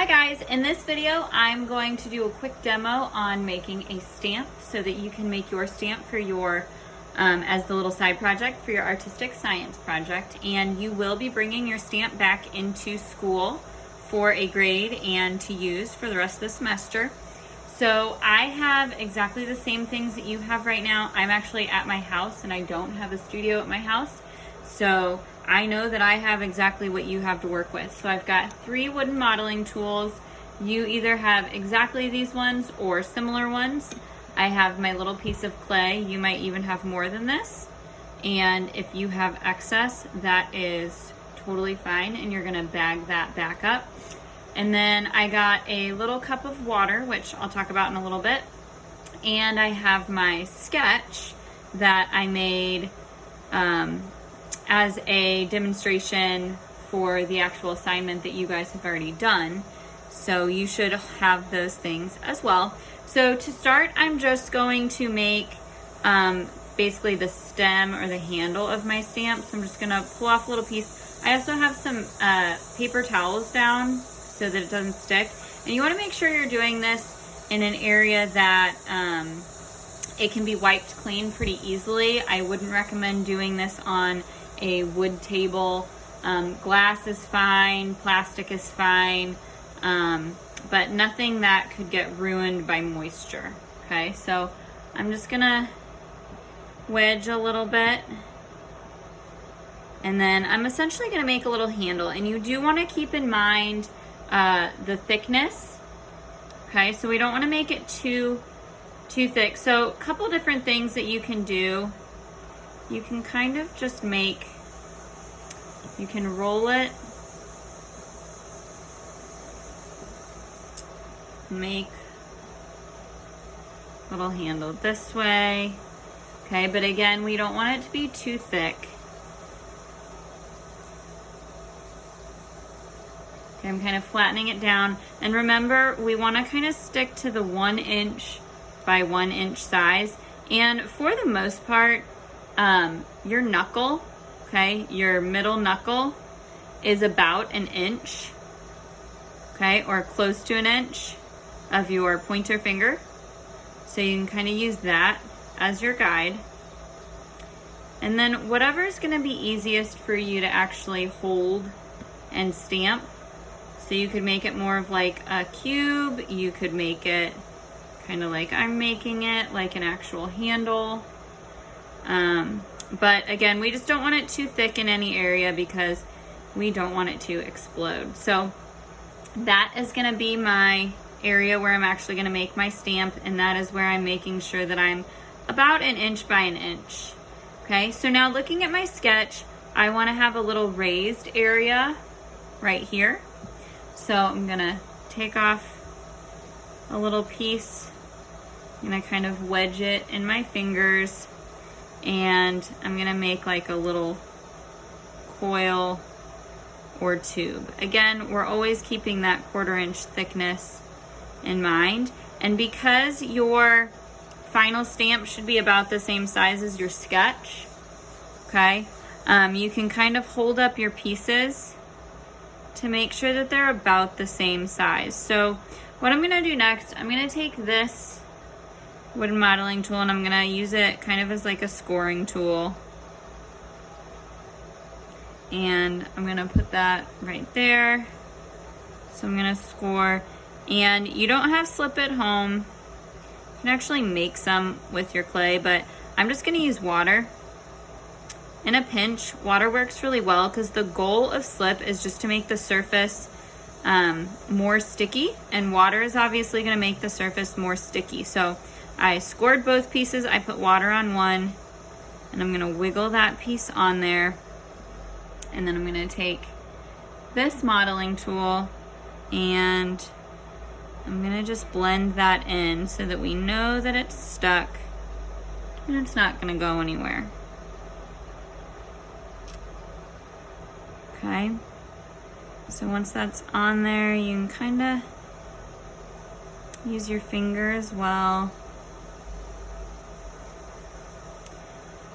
Hi guys, in this video I'm going to do a quick demo on making a stamp so that you can make your stamp for your, as the little side project for your artistic science project. And you will be bringing your stamp back into school for a grade and to use for the rest of the semester. So I have exactly the same things that you have right now. I'm actually at my house and I don't have a studio at my house. So I know that I have exactly what you have to work with. So I've got 3 wooden modeling tools. You either have exactly these ones or similar ones. I have my little piece of clay. You might even have more than this. And if you have excess, that is totally fine and you're gonna bag that back up. And then I got a little cup of water, which I'll talk about in a little bit. And I have my sketch that I made as a demonstration for the actual assignment that you guys have already done. So you should have those things as well. So to start, I'm just going to make basically the stem or the handle of my stamp. So I'm just gonna pull off a little piece. I also have some paper towels down so that it doesn't stick. And you wanna make sure you're doing this in an area that it can be wiped clean pretty easily. I wouldn't recommend doing this on a wood table. Glass is fine, plastic is fine, but nothing that could get ruined by moisture. Okay, so I'm just gonna wedge a little bit, and then I'm essentially gonna make a little handle, and you do wanna keep in mind the thickness. Okay, so we don't wanna make it too thick. So a couple different things that you can do. You can kind of just you can roll it, make a little handle this way. Okay, but again, we don't want it to be too thick. Okay, I'm kind of flattening it down. And remember, we want to kind of stick to the 1 inch by 1 inch size. And for the most part, your knuckle, okay, your middle knuckle is about 1 inch, okay, or close to 1 inch of your pointer finger. So you can kind of use that as your guide. And then whatever is going to be easiest for you to actually hold and stamp. So you could make it more of like a cube. You could make it kind of like I'm making it, like an actual handle. But again, we just don't want it too thick in any area because we don't want it to explode. So that is gonna be my area where I'm actually gonna make my stamp, and that is where I'm making sure that I'm about 1 inch by 1 inch. Okay, so now looking at my sketch, I wanna have a little raised area right here. So I'm gonna take off a little piece. I'm gonna kind of wedge it in my fingers, and I'm gonna make like a little coil or tube. Again, we're always keeping that 1/4 inch thickness in mind. And because your final stamp should be about the same size as your sketch, okay, you can kind of hold up your pieces to make sure that they're about the same size. So what I'm gonna do next, I'm gonna take this wooden modeling tool and I'm gonna use it kind of as like a scoring tool. And I'm gonna put that right there. So I'm gonna score. And you don't have slip at home. You can actually make some with your clay, but I'm just gonna use water. In a pinch, water works really well because the goal of slip is just to make the surface more sticky, and water is obviously gonna make the surface more sticky. So I scored both pieces, I put water on one, and I'm gonna wiggle that piece on there. And then I'm gonna take this modeling tool and I'm gonna just blend that in so that we know that it's stuck and it's not gonna go anywhere. Okay, so once that's on there, you can kind of use your finger as well.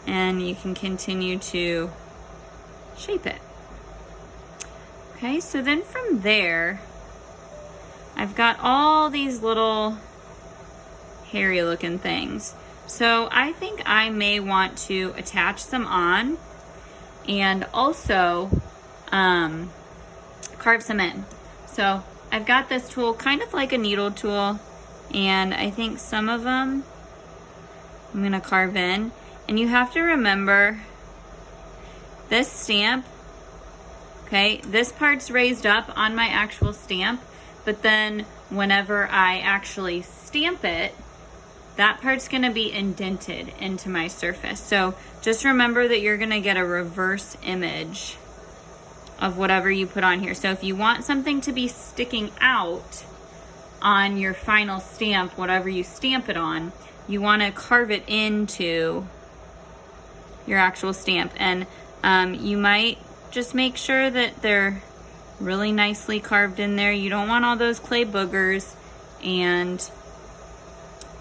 And you can continue to shape it. Okay, so then from there, I've got all these little hairy looking things. So I think I may want to attach some on and also carve some in. So I've got this tool, kind of like a needle tool, and I think some of them I'm gonna carve in. And you have to remember this stamp, okay, this part's raised up on my actual stamp, but then whenever I actually stamp it, that part's gonna be indented into my surface. So just remember that you're gonna get a reverse image of whatever you put on here. So if you want something to be sticking out on your final stamp, whatever you stamp it on, you wanna carve it into your actual stamp. And you might just make sure that they're really nicely carved in there. You don't want all those clay boogers, and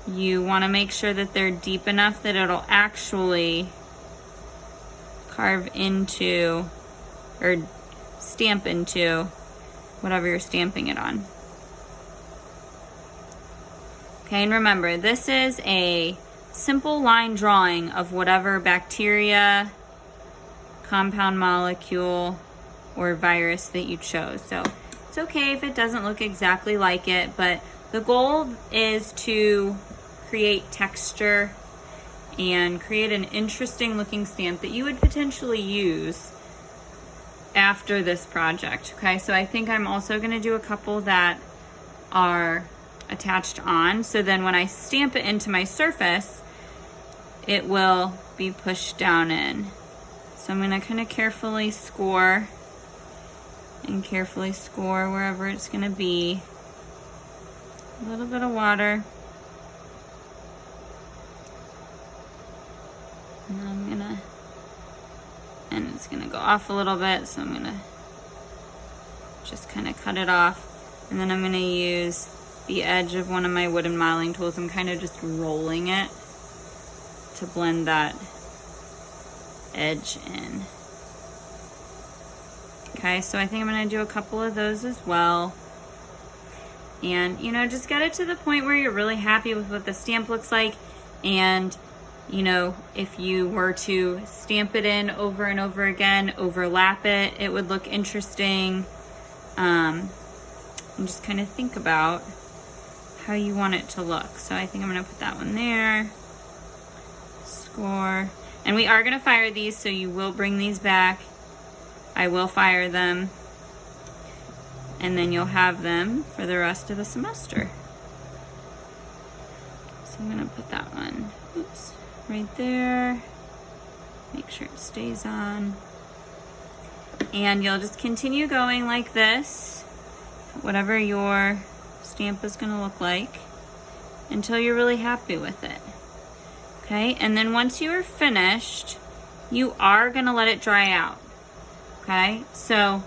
you want to make sure that they're deep enough that it'll actually carve into or stamp into whatever you're stamping it on. Okay, and remember, this is a simple line drawing of whatever bacteria, compound molecule, or virus that you chose. So it's okay if it doesn't look exactly like it, but the goal is to create texture and create an interesting looking stamp that you would potentially use after this project. Okay, so I think I'm also going to do a couple that are attached on, so then when I stamp it into my surface, it will be pushed down in. So I'm going to kind of carefully score wherever it's going to be. A little bit of water. And it's gonna go off a little bit, so I'm gonna just kind of cut it off. And then I'm gonna use the edge of one of my wooden modeling tools. I'm kind of just rolling it to blend that edge in. Okay, so I think I'm gonna do a couple of those as well. And, you know, just get it to the point where you're really happy with what the stamp looks like. And, you know, if you were to stamp it in over and over again, overlap it, it would look interesting. And just kind of think about how you want it to look. So I think I'm gonna put that one there. Score. And we are gonna fire these, so you will bring these back. I will fire them. And then you'll have them for the rest of the semester. So I'm gonna put that one, oops, right there. Make sure it stays on. And you'll just continue going like this, whatever your stamp is gonna look like, until you're really happy with it. Okay, and then once you are finished, you are gonna let it dry out. Okay, so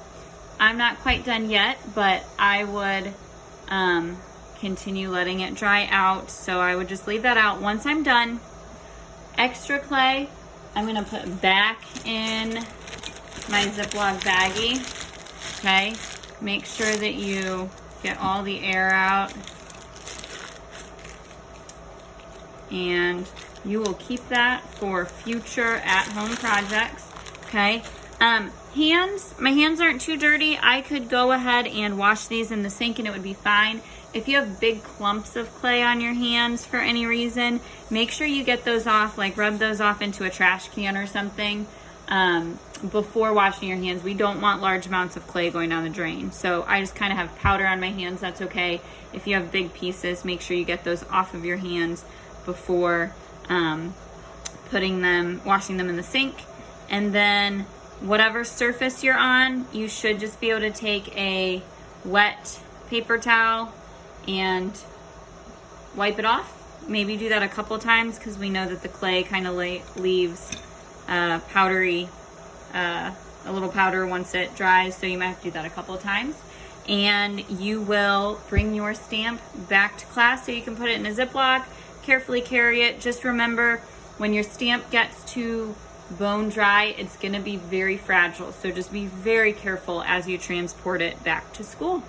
I'm not quite done yet, but I would continue letting it dry out. So I would just leave that out. Once I'm done, extra clay, I'm gonna put back in my Ziploc baggie. Okay, make sure that you get all the air out. And you will keep that for future at-home projects. Okay. My hands aren't too dirty. I could go ahead and wash these in the sink and it would be fine. If you have big clumps of clay on your hands for any reason, make sure you get those off, like rub those off into a trash can or something before washing your hands. We don't want large amounts of clay going down the drain. So I just kind of have powder on my hands, that's okay. If you have big pieces, make sure you get those off of your hands before washing them in the sink. And then whatever surface you're on, you should just be able to take a wet paper towel and wipe it off. Maybe do that a couple times, because we know that the clay kind of leaves powdery, a little powder once it dries, so you might have to do that a couple of times. And you will bring your stamp back to class so you can put it in a Ziploc, carefully carry it. Just remember, when your stamp gets to bone dry, it's going to be very fragile, so just be very careful as you transport it back to school.